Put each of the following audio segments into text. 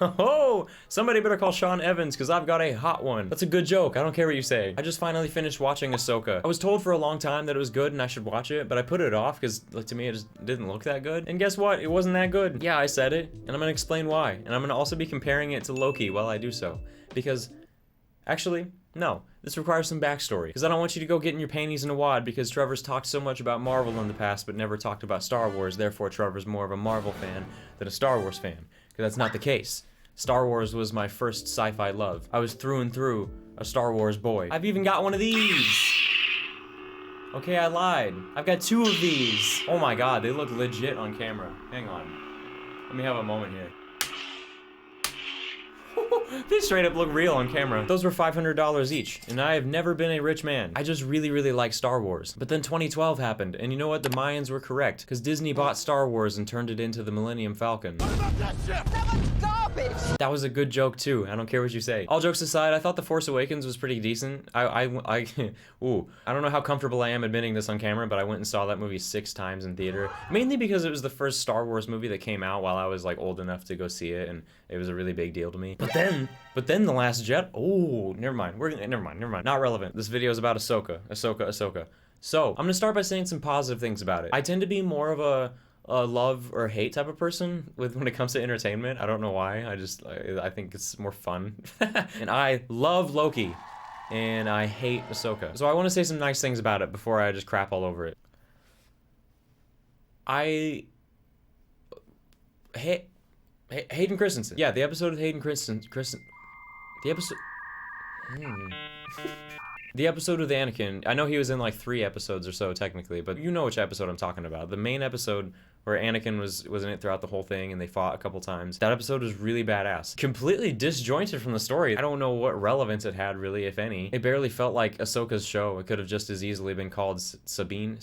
Oh, somebody better call Sean Evans because I've got a hot one. That's a good joke. I don't care what you say. I just finally finished watching Ahsoka. I was told for a long time that it was good and I should watch it, but I put it off because like, to me it just didn't look that good. And guess what? It wasn't that good. Yeah, I said it, and I'm gonna explain why. And I'm gonna also be comparing it to Loki while I do so. Because, actually, no. This requires some backstory. Because I don't want you to go getting your panties in a wad because Trevor's talked so much about Marvel in the past but never talked about Star Wars, therefore Trevor's more of a Marvel fan than a Star Wars fan. Because that's not the case. Star Wars was my first sci-fi love. I was through and through a Star Wars boy. I've even got one of these. Okay, I lied. I've got 2 of these. Oh my god, they look legit on camera. Hang on. Let me have a moment here. They straight up look real on camera. Those were $500 each, and I have never been a rich man. I just really like Star Wars. But then 2012 happened, and you know what? The Mayans were correct, because Disney bought Star Wars and turned it into the Millennium Falcon. What about that ship? That was garbage! That was a good joke too, I don't care what you say. All jokes aside, I thought The Force Awakens was pretty decent. Ooh, I don't know how comfortable I am admitting this on camera, but I went and saw that movie 6 times in theater. Mainly because it was the first Star Wars movie that came out while I was like old enough to go see it, and it was a really big deal to me. But then The Last Jedi. Oh, never mind. Never mind. Not relevant. This video is about Ahsoka. So, I'm gonna start by saying some positive things about it. I tend to be more of a love or hate type of person when it comes to entertainment. I don't know why. I think it's more fun. And I love Loki, and I hate Ahsoka. So I want to say some nice things about it before I just crap all over it. Hayden Christensen. Yeah, the episode with Hayden Christensen. The episode with Anakin, I know he was in like 3 episodes or so technically, but you know which episode I'm talking about. The main episode where Anakin was in it throughout the whole thing and they fought a couple times. That episode was really badass. Completely disjointed from the story. I don't know what relevance it had really, if any. It barely felt like Ahsoka's show. It could have just as easily been called Sabine?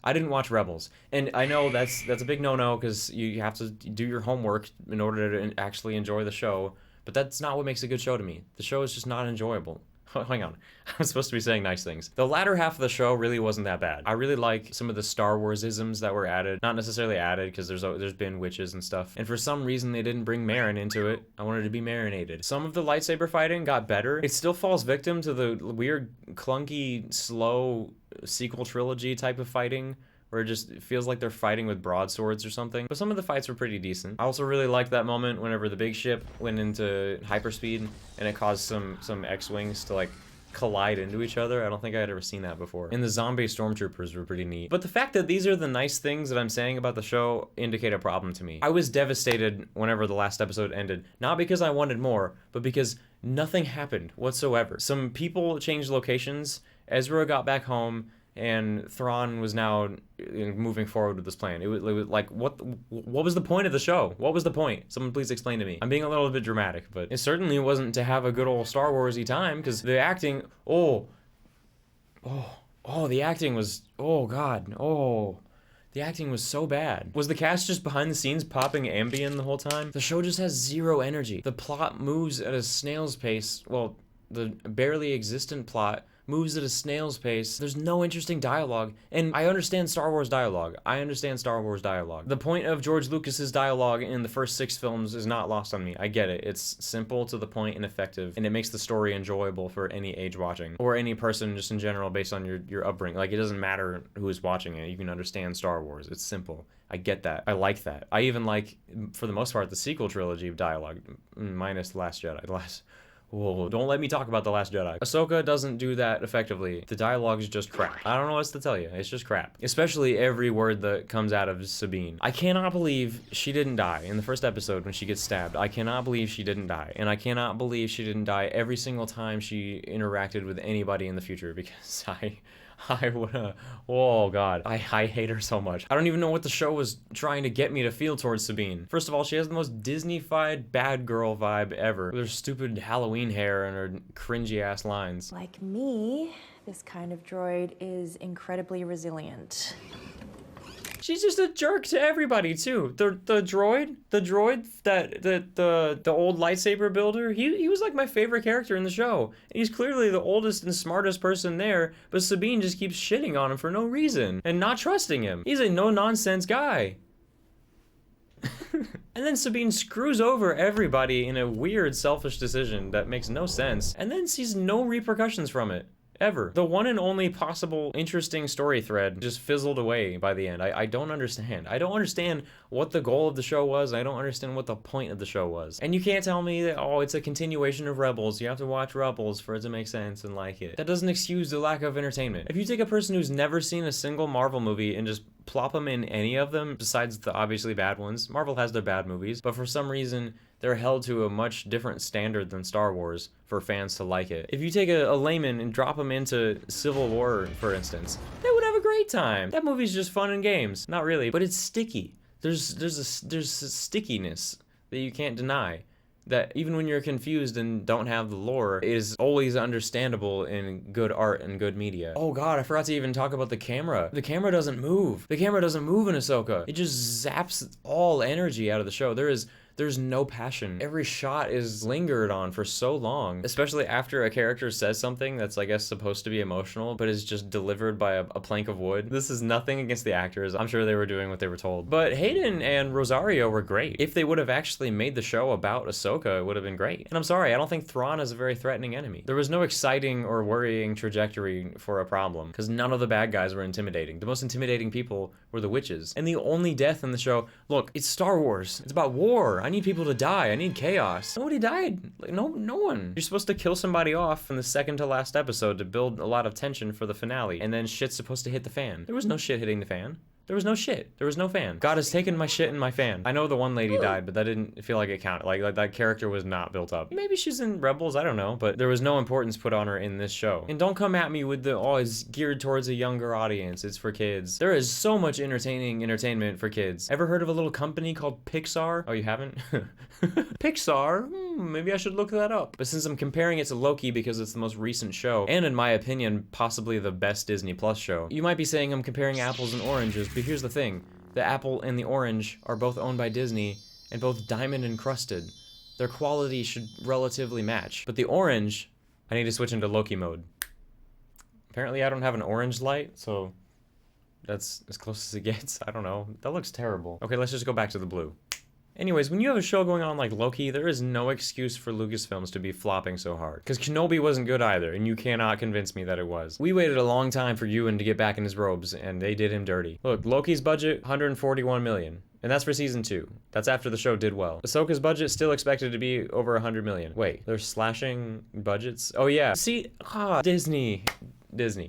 I didn't watch Rebels, and I know that's a big no-no because you have to do your homework in order to actually enjoy the show, but that's not what makes a good show to me. The show is just not enjoyable. Hang on, I'm supposed to be saying nice things. The latter half of the show really wasn't that bad. I really like some of the Star Wars-isms that were added. Not necessarily added, because there's been witches and stuff, and for some reason they didn't bring Marin into it. I wanted to be marinated. Some of the lightsaber fighting got better. It still falls victim to the weird, clunky, slow sequel trilogy type of fighting, where it just feels like they're fighting with broadswords or something. But some of the fights were pretty decent. I also really liked that moment whenever the big ship went into hyperspeed and it caused some X-Wings to like collide into each other. I don't think I had ever seen that before. And the zombie stormtroopers were pretty neat. But the fact that these are the nice things that I'm saying about the show indicate a problem to me. I was devastated whenever the last episode ended, not because I wanted more, but because nothing happened whatsoever. Some people changed locations, Ezra got back home, and Thrawn was now moving forward with this plan. It was like, what was the point of the show? What was the point? Someone please explain to me. I'm being a little bit dramatic, but it certainly wasn't to have a good old Star Wars-y time, because the acting, the acting was, the acting was so bad. Was the cast just behind the scenes popping Ambien the whole time? The show just has zero energy. The plot moves at a snail's pace. Well, the barely existent plot moves at a snail's pace. There's no interesting dialogue. And I understand Star Wars dialogue. The point of George Lucas's dialogue in the first 6 films is not lost on me. I get it. It's simple, to the point, and effective. And it makes the story enjoyable for any age watching. Or any person just in general based on your upbringing. Like, it doesn't matter who's watching it. You can understand Star Wars. It's simple. I get that. I like that. I even like, for the most part, the sequel trilogy of dialogue. Minus The Last Jedi. Whoa, don't let me talk about The Last Jedi. Ahsoka doesn't do that effectively. The dialogue is just crap. I don't know what else to tell you. It's just crap. Especially every word that comes out of Sabine. I cannot believe she didn't die in the first episode when she gets stabbed. I cannot believe she didn't die. And I cannot believe she didn't die every single time she interacted with anybody in the future, because I would, oh god, I hate her so much. I don't even know what the show was trying to get me to feel towards Sabine. First of all, she has the most Disney-fied bad girl vibe ever, with her stupid Halloween hair and her cringy ass lines. Like me, this kind of droid is incredibly resilient. She's just a jerk to everybody too. The droid that the old lightsaber builder, he was like my favorite character in the show. And he's clearly the oldest and smartest person there, but Sabine just keeps shitting on him for no reason and not trusting him. He's a no-nonsense guy. And then Sabine screws over everybody in a weird, selfish decision that makes no sense, and then sees no repercussions from it. Ever. The one and only possible interesting story thread just fizzled away by the end. I don't understand. I don't understand what the goal of the show was. I don't understand what the point of the show was. And you can't tell me that, oh, it's a continuation of Rebels. You have to watch Rebels for it to make sense and like it. That doesn't excuse the lack of entertainment. If you take a person who's never seen a single Marvel movie and just plop them in any of them, besides the obviously bad ones, Marvel has their bad movies, but for some reason, they're held to a much different standard than Star Wars for fans to like it. If you take a layman and drop them into Civil War, for instance, they would have a great time. That movie's just fun and games. Not really, but it's sticky. There's a stickiness that you can't deny. That even when you're confused and don't have the lore, is always understandable in good art and good media. Oh god, I forgot to even talk about the camera. The camera doesn't move. The camera doesn't move in Ahsoka. It just zaps all energy out of the show. There's no passion. Every shot is lingered on for so long, especially after a character says something that's, I guess, supposed to be emotional, but is just delivered by a plank of wood. This is nothing against the actors. I'm sure they were doing what they were told. But Hayden and Rosario were great. If they would have actually made the show about Ahsoka, it would have been great. And I'm sorry, I don't think Thrawn is a very threatening enemy. There was no exciting or worrying trajectory for a problem, because none of the bad guys were intimidating. The most intimidating people were the witches. And the only death in the show, look, it's Star Wars. It's about war. I need people to die. I need chaos. Nobody died. Like, no one. You're supposed to kill somebody off in the second to last episode to build a lot of tension for the finale, and then shit's supposed to hit the fan. There was no shit hitting the fan. There was no shit. There was no fan. God has taken my shit and my fan. I know the one lady died, but that didn't feel like it counted. Like that character was not built up. Maybe she's in Rebels, I don't know, but there was no importance put on her in this show. And don't come at me with the, oh, it's geared towards a younger audience. It's for kids. There is so much entertainment for kids. Ever heard of a little company called Pixar? Oh, you haven't? Pixar? Maybe I should look that up. But since I'm comparing it to Loki because it's the most recent show, and in my opinion, possibly the best Disney Plus show, you might be saying I'm comparing apples and oranges, but here's the thing. The apple and the orange are both owned by Disney and both diamond encrusted. Their quality should relatively match. But the orange, I need to switch into Loki mode. Apparently I don't have an orange light, so that's as close as it gets. I don't know. That looks terrible. Okay, let's just go back to the blue. Anyways, when you have a show going on like Loki, there is no excuse for Lucasfilms to be flopping so hard. Because Kenobi wasn't good either, and you cannot convince me that it was. We waited a long time for Ewan to get back in his robes, and they did him dirty. Look, Loki's budget, $141 million. And that's for season 2. That's after the show did well. Ahsoka's budget still expected to be over $100 million. Wait, they're slashing budgets? Oh yeah. See, Disney.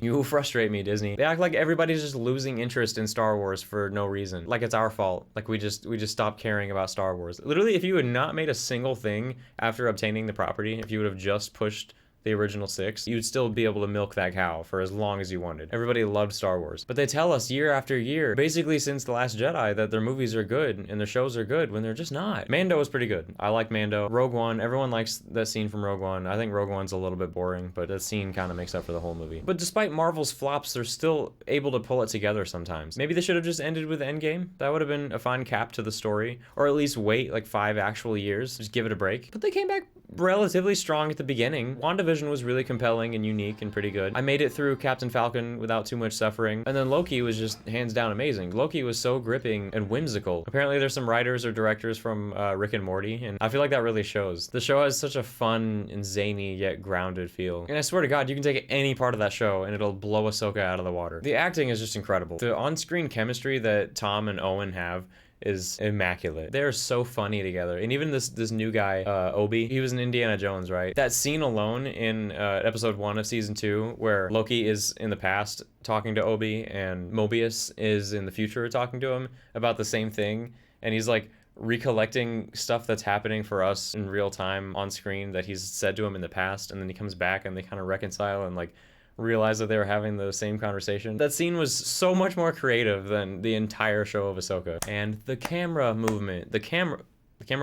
You frustrate me, Disney. They act like everybody's just losing interest in Star Wars for no reason. Like it's our fault. Like we just stopped caring about Star Wars. Literally, if you had not made a single thing after obtaining the property, if you would have just pushed the original 6, you'd still be able to milk that cow for as long as you wanted. Everybody loved Star Wars. But they tell us year after year, basically since The Last Jedi, that their movies are good and their shows are good when they're just not. Mando is pretty good. I like Mando. Rogue One, everyone likes that scene from Rogue One. I think Rogue One's a little bit boring, but that scene kind of makes up for the whole movie. But despite Marvel's flops, they're still able to pull it together sometimes. Maybe they should have just ended with Endgame. That would have been a fine cap to the story. Or at least wait like 5 actual years. Just give it a break. But they came back relatively strong at the beginning. WandaVision was really compelling and unique and pretty good. I made it through Captain Falcon without too much suffering. And then Loki was just hands down amazing. Loki was so gripping and whimsical. Apparently there's some writers or directors from Rick and Morty, and I feel like that really shows. The show has such a fun and zany yet grounded feel. And I swear to God, you can take any part of that show and it'll blow Ahsoka out of the water. The acting is just incredible. The on-screen chemistry that Tom and Owen have is immaculate. They're so funny together. And even this new guy, Obi, he was in Indiana Jones, right? That scene alone in episode 1 of season 2, where Loki is in the past talking to Obi and Mobius is in the future talking to him about the same thing. And he's like recollecting stuff that's happening for us in real time on screen that he's said to him in the past. And then he comes back and they kind of reconcile and like realize that they were having the same conversation. That scene was so much more creative than the entire show of Ahsoka. And the camera movement, the camera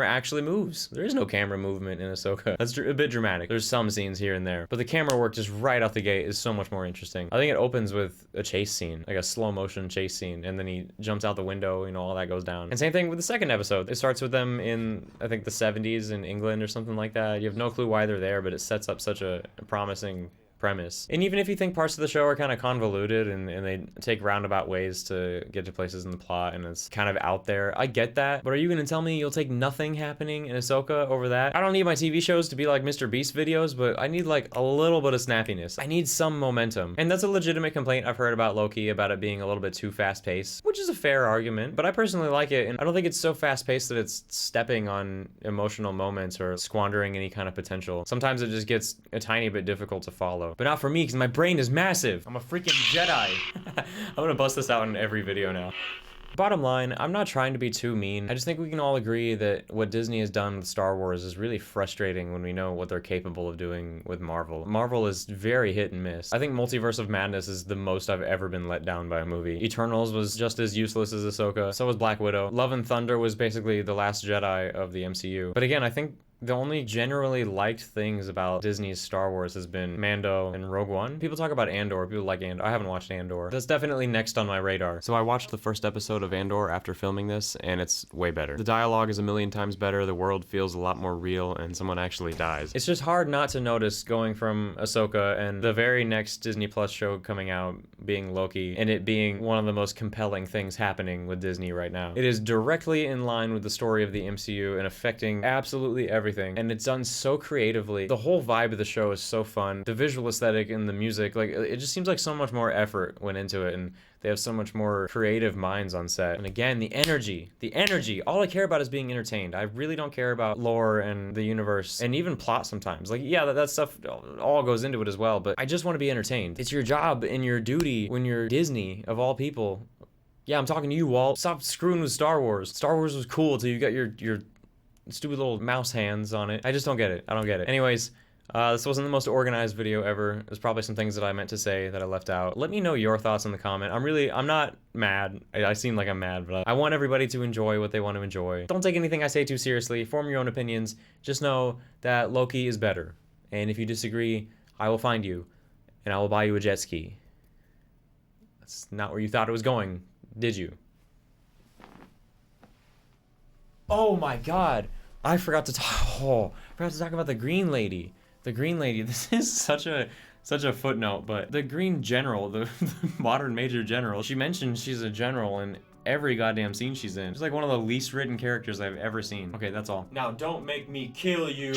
actually moves. There is no camera movement in Ahsoka. That's a bit dramatic. There's some scenes here and there, but the camera work just right out the gate is so much more interesting. I think it opens with a chase scene, like a slow motion chase scene, and then he jumps out the window, you know, all that goes down. And same thing with the second episode. It starts with them in, I think, the 70s in England or something like that. You have no clue why they're there, but it sets up such a promising premise. And even if you think parts of the show are kind of convoluted and they take roundabout ways to get to places in the plot and it's kind of out there, I get that. But are you gonna tell me you'll take nothing happening in Ahsoka over that? I don't need my TV shows to be like Mr. Beast videos, but I need like a little bit of snappiness. I need some momentum. And that's a legitimate complaint I've heard about Loki, about it being a little bit too fast-paced, which is a fair argument, but I personally like it, and I don't think it's so fast-paced that it's stepping on emotional moments or squandering any kind of potential. Sometimes it just gets a tiny bit difficult to follow. But not for me, because my brain is massive. I'm a freaking Jedi. I'm gonna bust this out in every video now. Bottom line, I'm not trying to be too mean. I just think we can all agree that what Disney has done with Star Wars is really frustrating when we know what they're capable of doing with Marvel. Marvel is very hit and miss. I think Multiverse of Madness is the most I've ever been let down by a movie. Eternals was just as useless as Ahsoka. So was Black Widow. Love and Thunder was basically the Last Jedi of the MCU. But again, I think the only generally liked things about Disney's Star Wars has been Mando and Rogue One. People talk about Andor, people like Andor. I haven't watched Andor. That's definitely next on my radar. So I watched the first episode of Andor after filming this, and it's way better. The dialogue is a million times better, the world feels a lot more real, and someone actually dies. It's just hard not to notice going from Ahsoka and the very next Disney Plus show coming out being Loki, and it being one of the most compelling things happening with Disney right now. It is directly in line with the story of the MCU and affecting absolutely everything. And it's done so creatively. The whole vibe of the show is so fun. The visual aesthetic and the music, like, it just seems like so much more effort went into it, and they have so much more creative minds on set. And again, the energy. All I care about is being entertained. I really don't care about lore and the universe and even plot sometimes. Like, yeah, that stuff all goes into it as well, but I just want to be entertained. It's your job and your duty when you're Disney, of all people. Yeah, I'm talking to you, Walt. Stop screwing with Star Wars. Star Wars was cool till you got your stupid little mouse hands on it. I just don't get it. I don't get it. Anyways, this wasn't the most organized video ever. There's probably some things that I meant to say that I left out. Let me know your thoughts in the comment. I'm not mad. I seem like I'm mad, but I want everybody to enjoy what they want to enjoy. Don't take anything I say too seriously. Form your own opinions. Just know that Loki is better. And if you disagree, I will find you, and I will buy you a jet ski. That's not where you thought it was going, did you? Oh my god, I forgot to talk about the Green Lady. The Green Lady, this is such a footnote, but the Green General, the modern Major General, she mentioned she's a general in every goddamn scene she's in. She's like one of the least written characters I've ever seen. Okay, that's all. Now don't make me kill you.